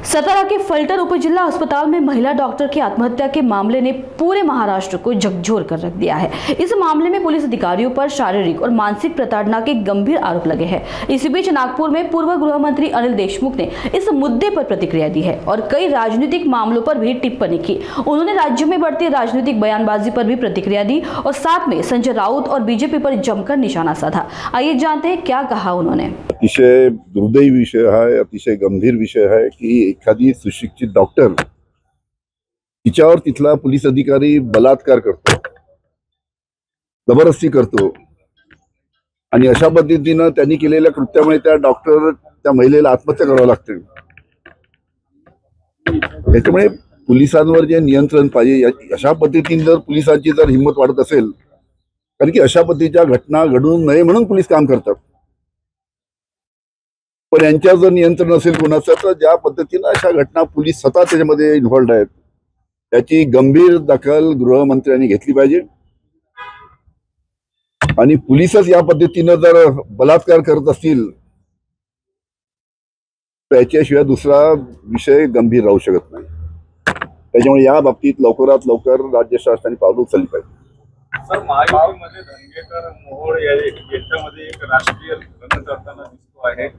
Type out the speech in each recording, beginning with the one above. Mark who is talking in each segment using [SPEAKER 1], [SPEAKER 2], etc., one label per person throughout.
[SPEAKER 1] सतारा के फलटन उपजिला अस्पताल में महिला डॉक्टर की आत्महत्या के मामले ने पूरे महाराष्ट्र को झकझोर कर रख दिया है। इस मामले में पुलिस अधिकारियों पर शारीरिक और मानसिक प्रताड़ना के गंभीर आरोप लगे हैं। इसी बीच नागपुर में पूर्व गृह मंत्री अनिल देशमुख ने इस मुद्दे पर प्रतिक्रिया दी है और कई राजनीतिक मामलों पर भी टिप्पणी की। उन्होंने राज्य में बढ़ती राजनीतिक बयानबाजी पर भी प्रतिक्रिया दी और साथ में संजय राउत और बीजेपी पर जमकर निशाना साधा। आइए जानते हैं क्या कहा उन्होंने।
[SPEAKER 2] अतिशय दुर्दैवी विषय है, अतिशय गंभीर विषय है की एखादी सुशिक्षित डॉक्टर तिच्यावर तिथला पोलीस अधिकारी बलात्कार करतो, जबरदस्ती करतो आणि अशा पद्धतीने त्यांनी केलेल्या कृत्यामुळे त्या डॉक्टर त्या महिलेला आत्महत्या करावी लागते। त्याच्यामुळे पोलिसांवर जे नियंत्रण पाहिजे, अशा पद्धतीने जर पोलिसांची जर हिंमत वाढत असेल, कारण की अशा पद्धतीच्या घटना घडू नये म्हणून पोलीस काम करतात, पण यांच्या जर नियंत्रण असेल कोणाचं तर ज्या पद्धतीने अशा घटना पोलीस स्वतः त्याच्यामध्ये इन्व्हॉल्ड आहेत त्याची गंभीर दखल गृहमंत्र्यांनी घेतली पाहिजे। आणि पोलीसच या पद्धतीने जर बलात्कार करत असतील तर याच्याशिवाय दुसरा विषय गंभीर राहू शकत नाही। त्याच्यामुळे या बाबतीत लवकरात लवकर राज्य शासनाने पावलं उचलली पाहिजे।
[SPEAKER 3] सर, महायुतीमध्ये धंगेकर मोहोळ यांच्यामध्ये एक राष्ट्रीय लग्न करताना दिसतो आहे।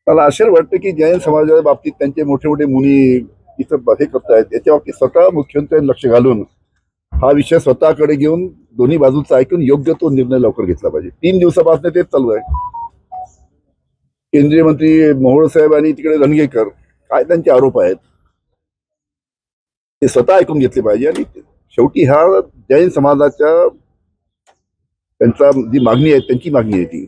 [SPEAKER 2] मला आश्चर्य वाटतं की जैन समाजाच्या बाबतीत त्यांचे मोठे मोठे मुनी इथं हे करतायत, याच्या बाबतीत स्वतः मुख्यमंत्र्यांनी लक्ष घालून हा विषय स्वतःकडे घेऊन दोन्ही बाजूचा ऐकून योग्य तो निर्णय लवकर घेतला पाहिजे। 3 दिवसापासून तेच चालू आहे। केंद्रीय मंत्री मोहोळ साहेब आणि तिकडे धनगेकर काय त्यांचे आरोप आहेत ते स्वतः ऐकून घेतले पाहिजे। आणि शेवटी हा जैन समाजाच्या त्यांचा जी मागणी आहे त्यांची मागणी आहे ती,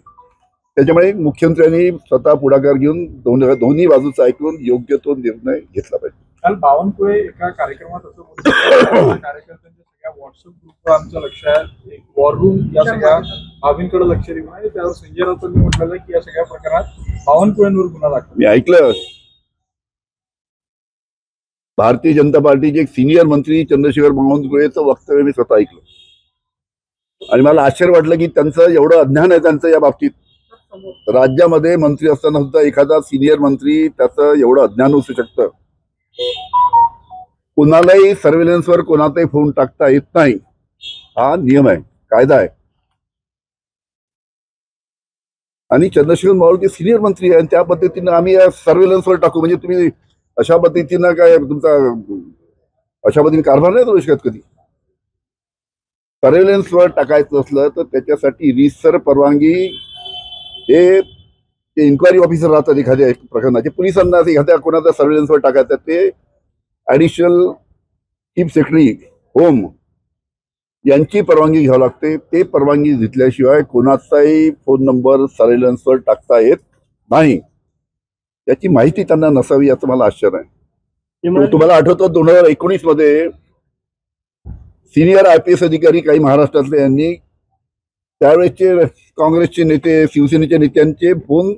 [SPEAKER 2] त्याच्यामुळे मुख्यमंत्र्यांनी स्वतः पुढाकार घेऊन दोन्ही बाजूचा ऐकून योग्य तो निर्णय घेतला पाहिजे।
[SPEAKER 3] काल बावनकुळे एका कार्यक्रमात असं बोलले, कार्यकर्त्यांच्या सगळ्या व्हॉट्सअप ग्रुपवर आमचं लक्ष आहे, एक वॉर रूम या सगळ्या बाबींकडे लक्ष देऊन आहे। त्यावर संजय राऊतांनी म्हटलेलं की या सगळ्या प्रकारात बावनकुळेंवर गुन्हा दाखल।
[SPEAKER 2] मी ऐकलं, भारतीय जनता पार्टीचे एक सिनियर मंत्री चंद्रशेखर बावनकुळेचं वक्तव्य मी स्वतः ऐकलं आणि मला आश्चर्य वाटलं की त्यांचं एवढं अज्ञान आहे त्यांचं या बाबतीत। राज्यामध्ये मंत्री असताना सुद्धा एखादा सिनियर मंत्री त्याचं एवढं अज्ञान असू शकतं। कोणालाही सर्व्हेलन्सवर कोणाचाही फोन टाकता येत नाही, हा नियम आहे, कायदा आहे। आणि चंद्रशेखर बावनकुळे सिनियर मंत्री आहे, त्या पद्धतीने आम्ही सर्व्हेलन्सवर टाकू म्हणजे तुम्ही अशा पद्धतीनं काय तुमचा अशा पद्धतीने कारभार नाही करू शकत। कधी सर्व्हेलन्सवर टाकायचं असलं तर त्याच्यासाठी रीतसर परवानगी हे इन्क्वायरी ऑफिसर राहतात एखाद्या प्रकरणाचे, पोलिसांना एखाद्या कोणाचा सर्व्हेलन्सवर टाकायचं ते ॲडिशनल चीफ सेक्रेटरी होम यांची परवानगी घ्यावी लागते। ते परवानगी घेतल्याशिवाय कोणाचाही फोन नंबर सर्व्हेलन्सवर टाकता येत नाही, याची माहिती त्यांना नसावी याचं मला आश्चर्य आहे। तुम्हाला आठवतं 2019 मध्ये सिनियर IPS अधिकारी काही महाराष्ट्रातले यांनी त्यावेळेसचे काँग्रेसचे नेते शिवसेनेच्या नेत्यांचे फोन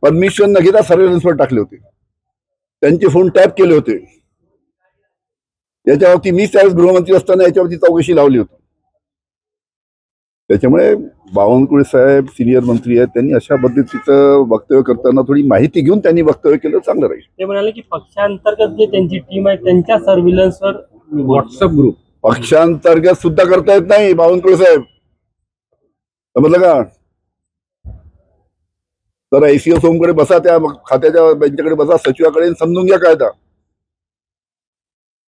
[SPEAKER 2] परमिशन न घेता सर्व्हेलन्सवर टाकले होते, त्यांचे फोन टॅप केले होते। याच्यावरती मी त्यावेळेस गृहमंत्री असताना याच्यावरती चौकशी लावली होती। त्याच्यामुळे बावनकुळे साहेब सिनियर मंत्री आहेत, त्यांनी अशा पद्धतीचं वक्तव्य करताना थोडी माहिती घेऊन त्यांनी वक्तव्य केलं चांगलं राहील।
[SPEAKER 4] ते म्हणाले की पक्षांतर्गत जे त्यांची टीम आहे त्यांच्या सर्व्हेलन्सवर व्हॉट्सअप ग्रुप
[SPEAKER 2] पक्षांतर्गत सुद्धा करता येत नाही बावनकुळे साहेब, समजलं का? तर ICO सोमकडे बसा, त्या खात्याच्या बेंचकडे बसा, सचिवाकडे समजून घ्या कायदा।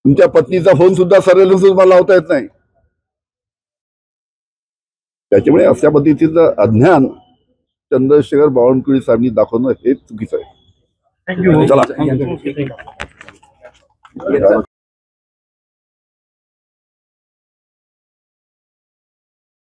[SPEAKER 2] तुमच्या पत्नीचा फोन सुद्धा सर्व्हेलन्स मला लावता येत नाही। त्याच्यामुळे अशा पद्धतीचं अज्ञान चंद्रशेखर बावनकुळे साहेबांनी दाखवणं हे चुकीचं आहे।
[SPEAKER 4] थँक्यू।
[SPEAKER 2] चला।